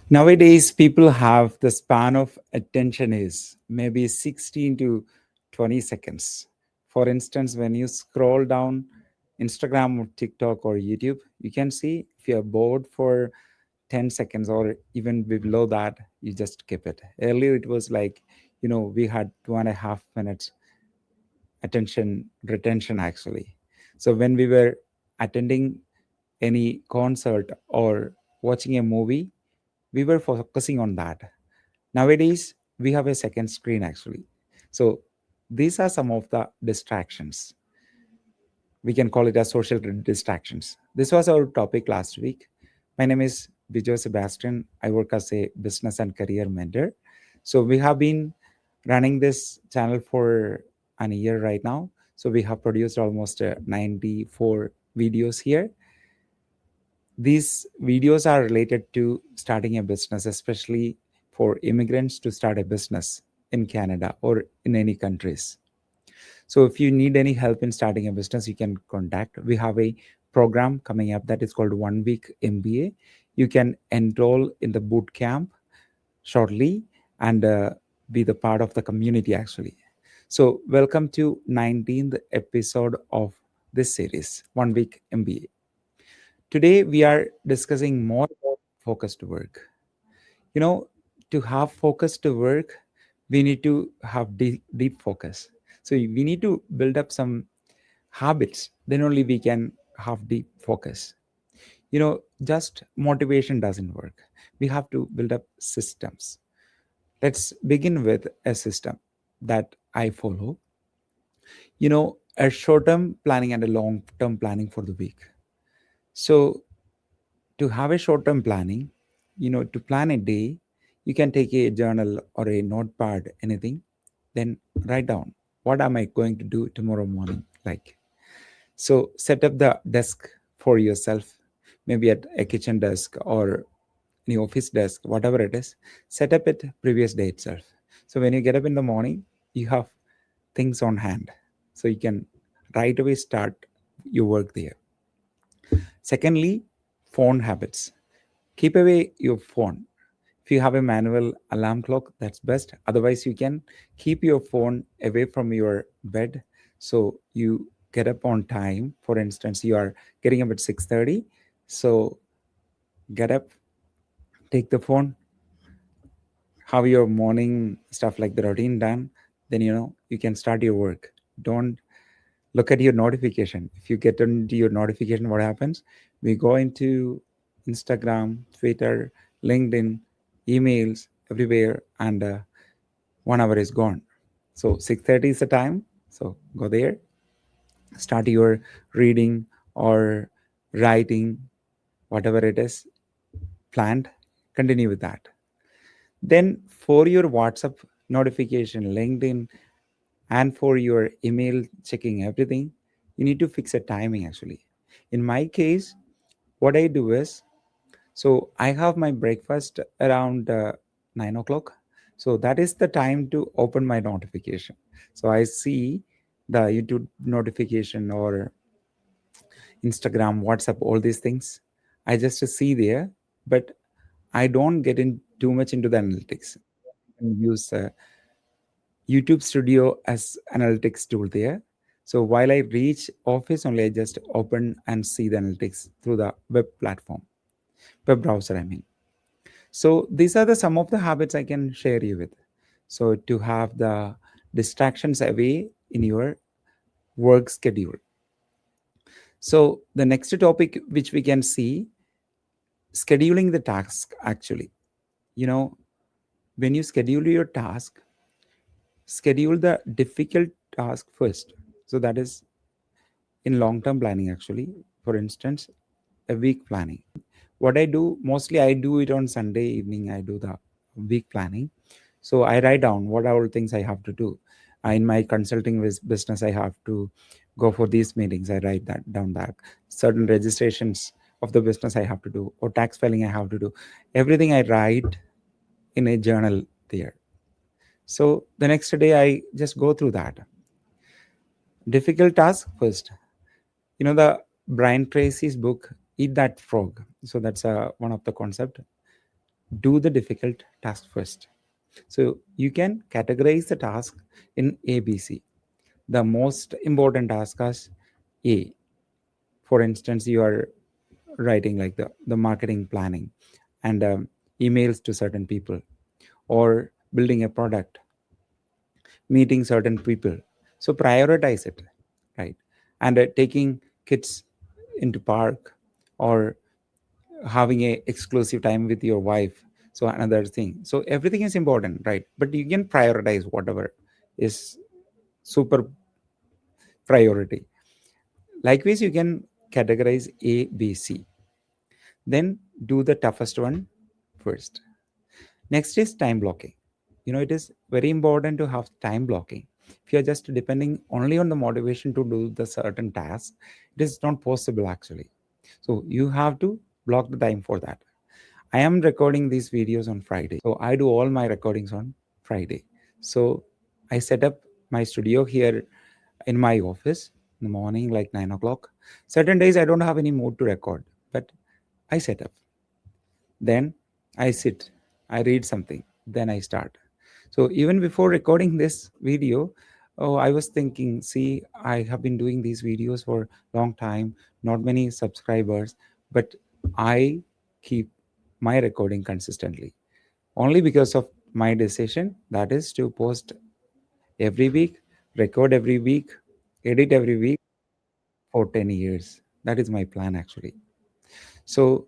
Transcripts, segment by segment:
Nowadays, people have the span of attention is maybe 16 to 20 seconds. For instance, when you scroll down Instagram or TikTok or YouTube, you can see if you're bored for 10 seconds or even below that, you just skip it. Earlier, it was like, we had 2.5 minutes attention retention actually. So when we were attending any concert or watching a movie, we were focusing on that. Nowadays, we have a second screen actually. So these are some of the distractions. We can call it as social distractions. This was our topic last week. My name is Bijo Sebastian. I work as a business and career mentor. So we have been running this channel for an year right now. So we have produced almost 94 videos here. These videos are related to starting a business, especially for immigrants to start a business in Canada or in any countries. So if you need any help in starting a business, you can contact. We have a program coming up that is called One Week MBA. You can enroll in the boot camp shortly and be the part of the community actually. So welcome to 19th episode of this series, One Week MBA. Today we are discussing more about focused work. You know, to have focused work, we need to have deep focus. So we need to build up some habits. Then only we can have deep focus. Just motivation doesn't work. We have to build up systems. Let's begin with a system that I follow. A short-term planning and a long-term planning for the week. So to have a short-term planning, to plan a day, you can take a journal or a notepad, anything, then write down what am I going to do tomorrow morning. Like, so set up the desk for yourself, maybe at a kitchen desk or any office desk, whatever it is. Set up it previous day itself. So when you get up in the morning, you have things on hand, so you can right away start your work there. Secondly, phone habits. Keep away your phone. If you have a manual alarm clock, that's best. Otherwise, you can keep your phone away from your bed so you get up on time. For instance, you are getting up at 6:30. So get up, take the phone, have your morning stuff like the routine done. Then you can start your work. Don't look at your notification. If you get into your notification, what happens? We go into Instagram, Twitter, LinkedIn, emails everywhere, and 1 hour is gone. So 6:30 is the time. So go there, start your reading or writing, whatever it is planned. Continue with that. Then for your WhatsApp notification, LinkedIn, and for your email checking everything, you need to fix a timing actually. In my case, what I do is, so I have my breakfast around 9 o'clock. So that is the time to open my notification. So I see the YouTube notification or Instagram, WhatsApp, all these things. I just see there, but I don't get in too much into the analytics. And use YouTube Studio as analytics tool there. So while I reach office only, I just open and see the analytics through the web platform, web browser, I mean. So these are the some of the habits I can share you with. So to have the distractions away in your work schedule. So the next topic which we can see, scheduling the task actually. You know, when you schedule your task, schedule the difficult task first. So that is in long term planning actually. For instance, a week planning. What I do mostly, I do it on Sunday evening. I do the week planning. So I write down what are all things I have to do. In my consulting business, I have to go for these meetings. I write that down. That certain registrations of the business I have to do, or tax filing I have to do. Everything I write in a journal there. So the next day I just go through that. Difficult task first. The Brian Tracy's book, Eat That Frog. So that's one of the concept. do the difficult task first. So you can categorize the task in ABC. The most important task is A. For instance, you are writing like the marketing planning and emails to certain people, or building a product, meeting certain people. So prioritize it, right? And taking kids into park, or having a exclusive time with your wife, so another thing. So everything is important, right? But you can prioritize whatever is super priority. Likewise, you can categorize A, B, C. Then do the toughest one first. Next is time blocking. It is very important to have time blocking. If you're just depending only on the motivation to do the certain task, it is not possible actually. So you have to block the time for that. I am recording these videos on Friday. So I do all my recordings on Friday. So I set up my studio here in my office in the morning, like 9 o'clock. Certain days I don't have any mood to record, but I set up. Then I sit, I read something, then I start. So even before recording this video, I was thinking, see, I have been doing these videos for a long time, not many subscribers, but I keep my recording consistently only because of my decision, that is to post every week, record every week, edit every week for 10 years. That is my plan actually. So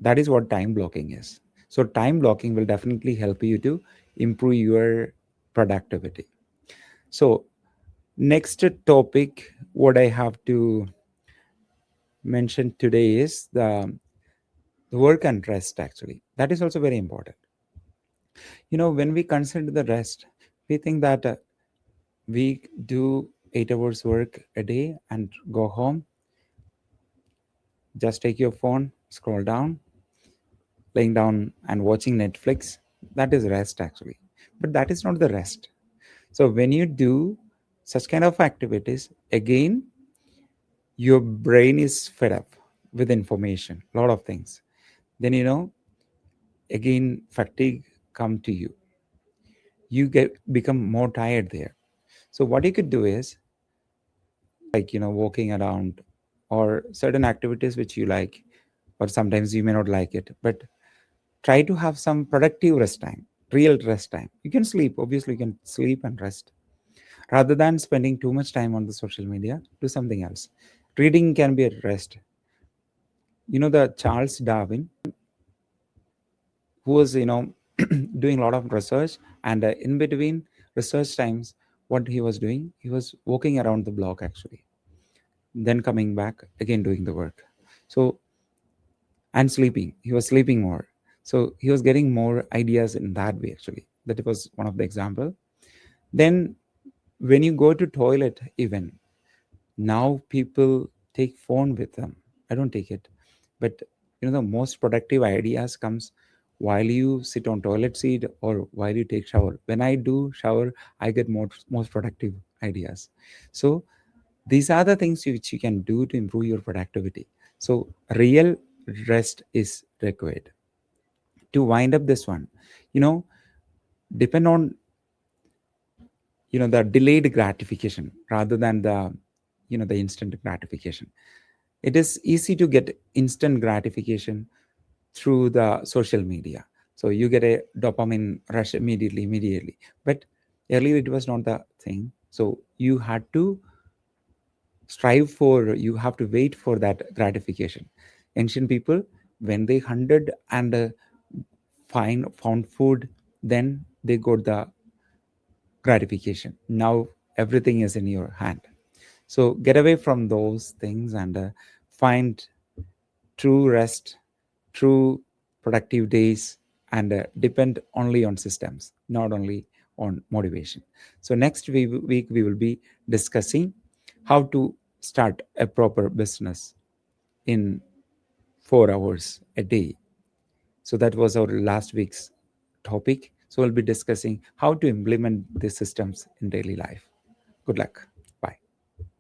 that is what time blocking is. So time blocking will definitely help you to improve your productivity. So next topic what I have to mention today is the work and rest actually. That is also very important. When we consider the rest, we think that we do 8 hours work a day and go home, just take your phone, scroll down, laying down and watching Netflix. That is rest actually. But that is not the rest. So when you do such kind of activities, again, your brain is fed up with information, a lot of things. Then again, fatigue come to you. You get become more tired there. So what you could do is like walking around, or certain activities which you like, or sometimes you may not like it, but try to have some productive rest time, real rest time. You can sleep, obviously you can sleep and rest. Rather than spending too much time on the social media, do something else. Reading can be a rest. The Charles Darwin, who was doing a lot of research, and in between research times, what he was doing, he was walking around the block actually, then coming back again doing the work. So, and sleeping, he was sleeping more. So he was getting more ideas in that way actually. That was one of the example. Then when you go to toilet, even now people take phone with them. I don't take it, but the most productive ideas comes while you sit on toilet seat, or while you take shower. When I do shower, I get most productive ideas. So these are the things which you can do to improve your productivity. So real rest is required. To wind up this one, you know depend on the delayed gratification rather than the instant gratification. It is easy to get instant gratification through the social media. So you get a dopamine rush immediately. But earlier it was not the thing. So you had to you have to wait for that gratification. Ancient people, when they hunted and found food, then they got the gratification. Now everything is in your hand. So get away from those things and find true rest, true productive days, and depend only on systems, not only on motivation. So next week we will be discussing how to start a proper business in 4 hours a day. So that was our last week's topic. So we'll be discussing how to implement these systems in daily life. Good luck.